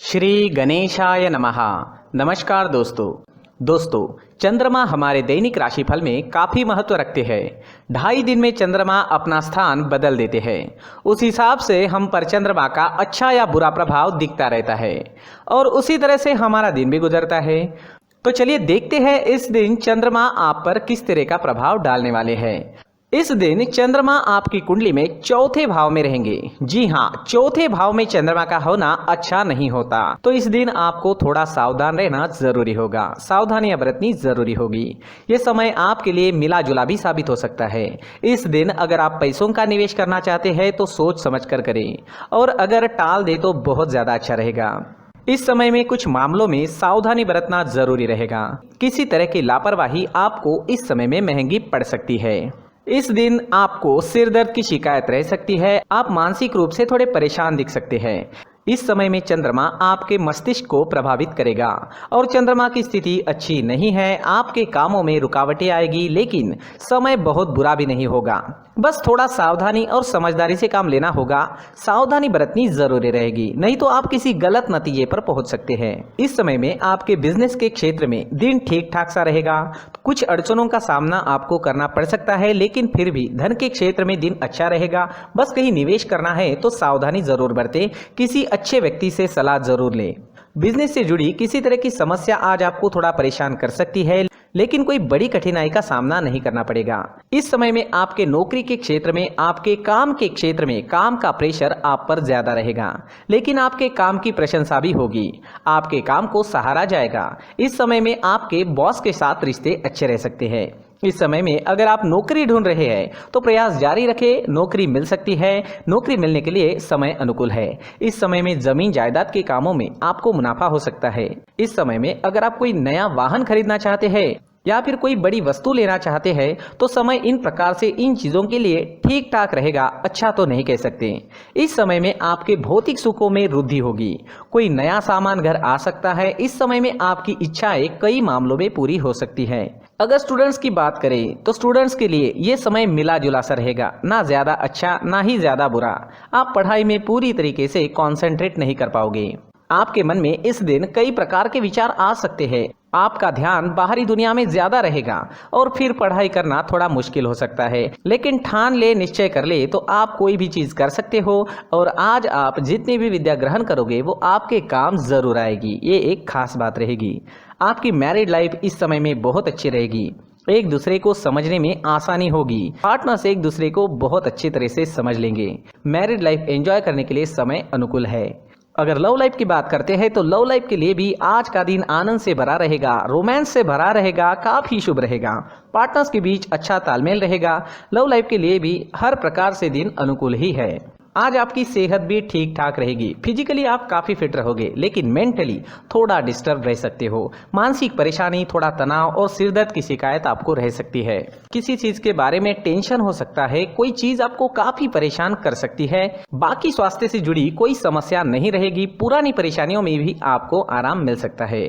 श्री गणेशाय नमः। नमस्कार दोस्तों चंद्रमा हमारे दैनिक राशिफल में काफ़ी महत्व रखते हैं। 2.5 दिन में चंद्रमा अपना स्थान बदल देते हैं। उस हिसाब से हम पर चंद्रमा का अच्छा या बुरा प्रभाव दिखता रहता है और उसी तरह से हमारा दिन भी गुजरता है। तो चलिए देखते हैं इस दिन चंद्रमा आप पर किस तरह का प्रभाव डालने वाले हैं। इस दिन चंद्रमा आपकी कुंडली में चौथे भाव में रहेंगे। जी हाँ, चौथे भाव में चंद्रमा का होना अच्छा नहीं होता, तो इस दिन आपको थोड़ा सावधान रहना जरूरी होगा, सावधानियां बरतनी जरूरी होगी। ये समय आपके लिए मिला जुला भी साबित हो सकता है। इस दिन अगर आप पैसों का निवेश करना चाहते हैं तो सोच समझ कर करें, और अगर टाल दे तो बहुत ज्यादा अच्छा रहेगा। इस समय में कुछ मामलों में सावधानी बरतना जरूरी रहेगा। किसी तरह की लापरवाही आपको इस समय में महंगी पड़ सकती है। इस दिन आपको सिर दर्द की शिकायत रह सकती है। आप मानसिक रूप से थोड़े परेशान दिख सकते हैं। इस समय में चंद्रमा आपके मस्तिष्क को प्रभावित करेगा और चंद्रमा की स्थिति अच्छी नहीं है। आपके कामों में रुकावटें आएगी, लेकिन समय बहुत बुरा भी नहीं होगा। बस थोड़ा सावधानी और समझदारी से काम लेना होगा। सावधानी बरतनी जरूरी रहेगी, नहीं तो आप किसी गलत नतीजे पर पहुंच सकते हैं। इस समय में आपके बिजनेस के क्षेत्र में दिन ठीक ठाक सा रहेगा। कुछ अड़चनों का सामना आपको करना पड़ सकता है, लेकिन फिर भी धन के क्षेत्र में दिन अच्छा रहेगा। बस कहीं निवेश करना है तो सावधानी जरूर बरतें। किसी अच्छे व्यक्ति से सलाह जरूर लें। बिजनेस से जुड़ी किसी तरह की समस्या आज आपको थोड़ा परेशान कर सकती है, लेकिन कोई बड़ी कठिनाई का सामना नहीं करना पड़ेगा। इस समय में आपके नौकरी के क्षेत्र में, आपके काम के क्षेत्र में काम का प्रेशर आप पर ज्यादा रहेगा, लेकिन आपके काम की प्रशंसा भी होगी। आपके काम को सराहा जाएगा। इस समय में आपके बॉस के साथ रिश्ते अच्छे रह सकते हैं। इस समय में अगर आप नौकरी ढूंढ रहे हैं तो प्रयास जारी रखें, नौकरी मिल सकती है। नौकरी मिलने के लिए समय अनुकूल है। इस समय में जमीन जायदाद के कामों में आपको मुनाफा हो सकता है। इस समय में अगर आप कोई नया वाहन खरीदना चाहते हैं या फिर कोई बड़ी वस्तु लेना चाहते हैं तो समय इन प्रकार से इन चीजों के लिए ठीक ठाक रहेगा, अच्छा तो नहीं कह सकते। इस समय में आपके भौतिक सुखों में वृद्धि होगी। कोई नया सामान घर आ सकता है। इस समय में आपकी इच्छाएं कई मामलों में पूरी हो सकती है। अगर स्टूडेंट्स की बात करें तो स्टूडेंट्स के लिए ये समय मिला जुला सा रहेगा, ना ज्यादा अच्छा ना ही ज्यादा बुरा। आप पढ़ाई में पूरी तरीके से कॉन्सेंट्रेट नहीं कर पाओगे। आपके मन में इस दिन कई प्रकार के विचार आ सकते हैं। आपका ध्यान बाहरी दुनिया में ज्यादा रहेगा और फिर पढ़ाई करना थोड़ा मुश्किल हो सकता है, लेकिन ठान ले, निश्चय कर ले तो आप कोई भी चीज कर सकते हो। और आज आप जितनी भी विद्या ग्रहण करोगे वो आपके काम जरूर आएगी। ये एक खास बात रहेगी। आपकी मैरिड लाइफ इस समय में बहुत अच्छी रहेगी। एक दूसरे को समझने में आसानी होगी। पार्टनर्स एक दूसरे को बहुत अच्छी तरह से समझ लेंगे। मैरिड लाइफ एंजॉय करने के लिए समय अनुकूल है। अगर लव लाइफ की बात करते हैं तो लव लाइफ के लिए भी आज का दिन आनंद से भरा रहेगा, रोमांस से भरा रहेगा, काफी शुभ रहेगा। पार्टनर्स के बीच अच्छा तालमेल रहेगा। लव लाइफ के लिए भी हर प्रकार से दिन अनुकूल ही है। आज आपकी सेहत भी ठीक ठाक रहेगी। फिजिकली आप काफी फिट रहोगे, लेकिन मेंटली थोड़ा डिस्टर्ब रह सकते हो। मानसिक परेशानी, थोड़ा तनाव और सिर दर्द की शिकायत आपको रह सकती है। किसी चीज के बारे में टेंशन हो सकता है। कोई चीज आपको काफी परेशान कर सकती है। बाकी स्वास्थ्य से जुड़ी कोई समस्या नहीं रहेगी। पुरानी परेशानियों में भी आपको आराम मिल सकता है।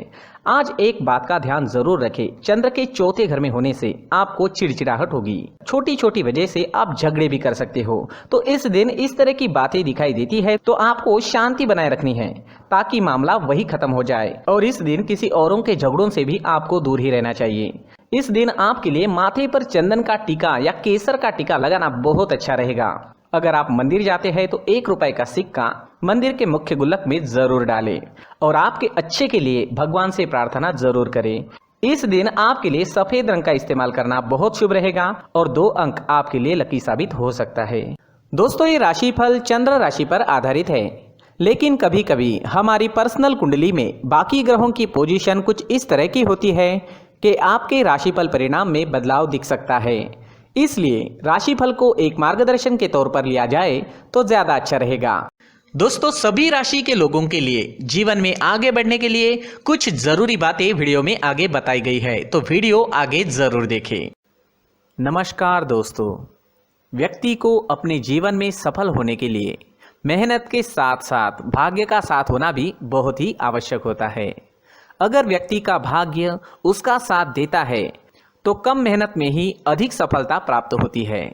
आज एक बात का ध्यान जरूर रखें, चंद्र के चौथे घर में होने से आपको चिड़चिड़ाहट होगी। छोटी छोटी वजह से आप झगड़े भी कर सकते हो। तो इस दिन इस तरह की बातें दिखाई देती है तो आपको शांति बनाए रखनी है ताकि मामला वही खत्म हो जाए। और इस दिन किसी औरों के झगड़ों से भी आपको दूर ही रहना चाहिए। इस दिन आपके लिए माथे पर चंदन का टीका या केसर का टीका लगाना बहुत अच्छा रहेगा। अगर आप मंदिर जाते हैं तो ₹1 का सिक्का मंदिर के मुख्य गुल्लक में जरूर डालें और आपके अच्छे के लिए भगवान से प्रार्थना जरूर करें। इस दिन आपके लिए सफेद रंग का इस्तेमाल करना बहुत शुभ रहेगा और 2 अंक आपके लिए लकी साबित हो सकता है। दोस्तों, ये राशिफल चंद्र राशि पर आधारित है, लेकिन कभी कभी हमारी पर्सनल कुंडली में बाकी ग्रहों की पोजीशन कुछ इस तरह की होती है कि आपके राशिफल परिणाम में बदलाव दिख सकता है। इसलिए राशिफल को एक मार्गदर्शन के तौर पर लिया जाए तो ज्यादा अच्छा रहेगा। दोस्तों, सभी राशि के लोगों के लिए जीवन में आगे बढ़ने के लिए कुछ जरूरी बातें वीडियो में आगे बताई गई है, तो वीडियो आगे जरूर देखें। नमस्कार दोस्तों, व्यक्ति को अपने जीवन में सफल होने के लिए मेहनत के साथ साथ भाग्य का साथ होना भी बहुत ही आवश्यक होता है। अगर व्यक्ति का भाग्य उसका साथ देता है तो कम मेहनत में ही अधिक सफलता प्राप्त होती है।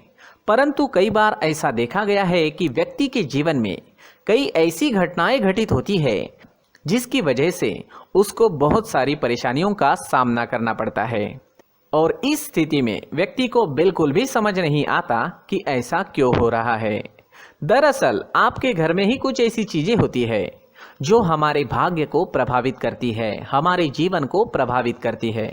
परंतु कई बार ऐसा देखा गया है कि व्यक्ति के जीवन में कई ऐसी घटनाएं घटित होती है जिसकी वजह से उसको बहुत सारी परेशानियों का सामना करना पड़ता है। और इस स्थिति में व्यक्ति को बिल्कुल भी समझ नहीं आता कि ऐसा क्यों हो रहा है। दरअसल आपके घर में ही कुछ ऐसी चीजें होती है जो हमारे भाग्य को प्रभावित करती है, हमारे जीवन को प्रभावित करती है,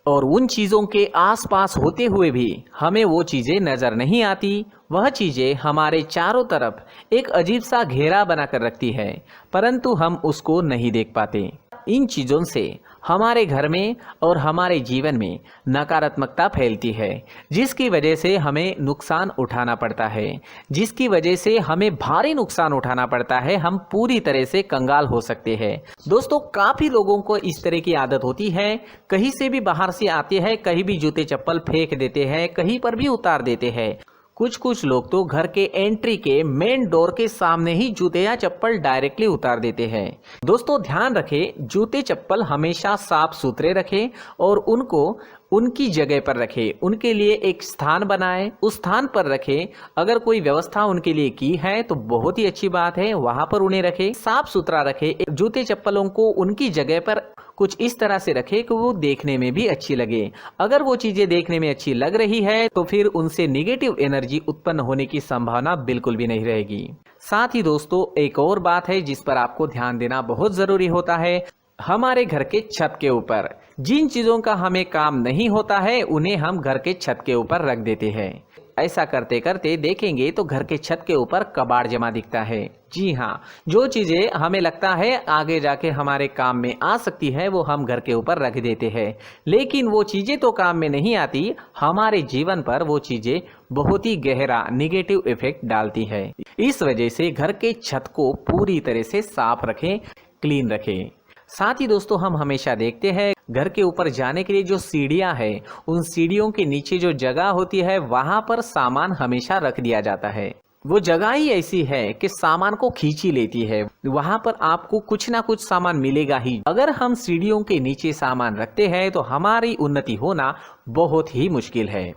और उन चीज़ों के आसपास होते हुए भी हमें वो चीज़ें नज़र नहीं आती। वह चीज़ें हमारे चारों तरफ एक अजीब सा घेरा बनाकर रखती है, परंतु हम उसको नहीं देख पाते। इन चीज़ों से हमारे घर में और हमारे जीवन में नकारात्मकता फैलती है, जिसकी वजह से हमें नुकसान उठाना पड़ता है, जिसकी वजह से हमें भारी नुकसान उठाना पड़ता है। हम पूरी तरह से कंगाल हो सकते हैं। दोस्तों, काफ़ी लोगों को इस तरह की आदत होती है, कहीं से भी बाहर से आते हैं, कहीं भी जूते चप्पल फेंक देते हैं, कहीं पर भी उतार देते हैं। कुछ लोग तो घर के एंट्री के मेन डोर के सामने ही जूते या चप्पल डायरेक्टली उतार देते हैं। दोस्तों, ध्यान रखें, जूते चप्पल हमेशा साफ सुथरे रखें और उनको उनकी जगह पर रखें। उनके लिए एक स्थान बनाएं, उस स्थान पर रखें। अगर कोई व्यवस्था उनके लिए की है तो बहुत ही अच्छी बात है, वहां पर उन्हें रखें, साफ सुथरा रखें। जूते चप्पलों को उनकी जगह पर कुछ इस तरह से रखें कि वो देखने में भी अच्छी लगे। अगर वो चीजें देखने में अच्छी लग रही है तो फिर उनसे नेगेटिव एनर्जी उत्पन्न होने की संभावना बिल्कुल भी नहीं रहेगी। साथ ही दोस्तों, एक और बात है जिस पर आपको ध्यान देना बहुत जरूरी होता है। हमारे घर के छत के ऊपर जिन चीजों का हमें काम नहीं होता है उन्हें हम घर के छत के ऊपर रख देते हैं। ऐसा करते करते देखेंगे तो घर के छत के ऊपर कबाड़ जमा दिखता है। जी हाँ, जो चीजें हमें लगता है आगे जाके हमारे काम में आ सकती है वो हम घर के ऊपर रख देते हैं, लेकिन वो चीजें तो काम में नहीं आती, हमारे जीवन पर वो चीजें बहुत ही गहरा निगेटिव इफेक्ट डालती है। इस वजह से घर के छत को पूरी तरह से साफ रखें, क्लीन रखें। साथ ही दोस्तों, हम हमेशा देखते हैं घर के ऊपर जाने के लिए जो सीढ़ियां हैं, उन सीढ़ियों के नीचे जो जगह होती है वहां पर सामान हमेशा रख दिया जाता है। वो जगह ही ऐसी है कि सामान को खींच ही लेती है, वहां पर आपको कुछ ना कुछ सामान मिलेगा ही। अगर हम सीढ़ियों के नीचे सामान रखते हैं तो हमारी उन्नति होना बहुत ही मुश्किल है।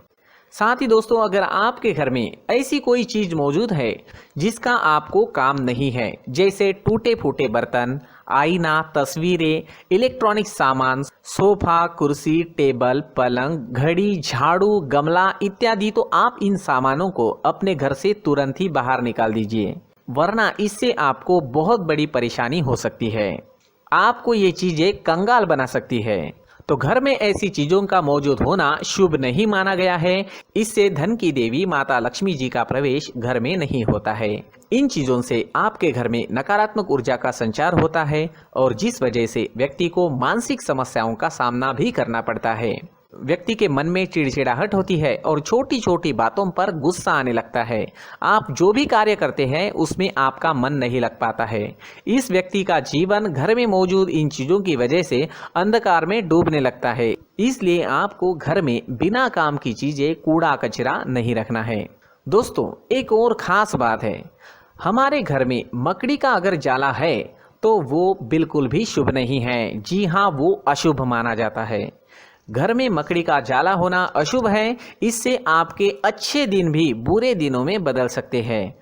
साथ ही दोस्तों, अगर आपके घर में ऐसी कोई चीज मौजूद है जिसका आपको काम नहीं है, जैसे टूटे फूटे बर्तन, आईना, तस्वीरें, इलेक्ट्रॉनिक सामान, सोफा, कुर्सी, टेबल, पलंग, घड़ी, झाड़ू, गमला इत्यादि, तो आप इन सामानों को अपने घर से तुरंत ही बाहर निकाल दीजिए, वरना इससे आपको बहुत बड़ी परेशानी हो सकती है। आपको ये चीजें कंगाल बना सकती है। तो घर में ऐसी चीजों का मौजूद होना शुभ नहीं माना गया है। इससे धन की देवी माता लक्ष्मी जी का प्रवेश घर में नहीं होता है। इन चीजों से आपके घर में नकारात्मक ऊर्जा का संचार होता है और जिस वजह से व्यक्ति को मानसिक समस्याओं का सामना भी करना पड़ता है। व्यक्ति के मन में चिड़चिड़ाहट होती है और छोटी छोटी बातों पर गुस्सा आने लगता है। आप जो भी कार्य करते हैं उसमें आपका मन नहीं लग पाता है। इस व्यक्ति का जीवन घर में मौजूद इन चीजों की वजह से अंधकार में डूबने लगता है। इसलिए आपको घर में बिना काम की चीजें, कूड़ा कचरा नहीं रखना है। दोस्तों, एक और खास बात है, हमारे घर में मकड़ी का अगर जाला है तो वो बिल्कुल भी शुभ नहीं है। जी हाँ, वो अशुभ माना जाता है। घर में मकड़ी का जाला होना अशुभ है। इससे आपके अच्छे दिन भी बुरे दिनों में बदल सकते हैं,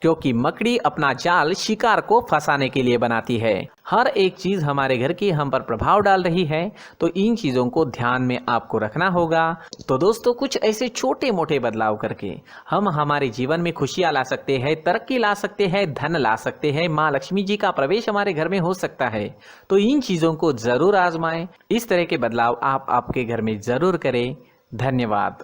क्योंकि मकड़ी अपना जाल शिकार को फंसाने के लिए बनाती है। हर एक चीज हमारे घर की हम पर प्रभाव डाल रही है, तो इन चीजों को ध्यान में आपको रखना होगा। तो दोस्तों, कुछ ऐसे छोटे मोटे बदलाव करके हम हमारे जीवन में खुशियां ला सकते हैं, तरक्की ला सकते हैं, धन ला सकते हैं, माँ लक्ष्मी जी का प्रवेश हमारे घर में हो सकता है। तो इन चीजों को जरूर आजमाएं। इस तरह के बदलाव आप आपके घर में जरूर करें। धन्यवाद।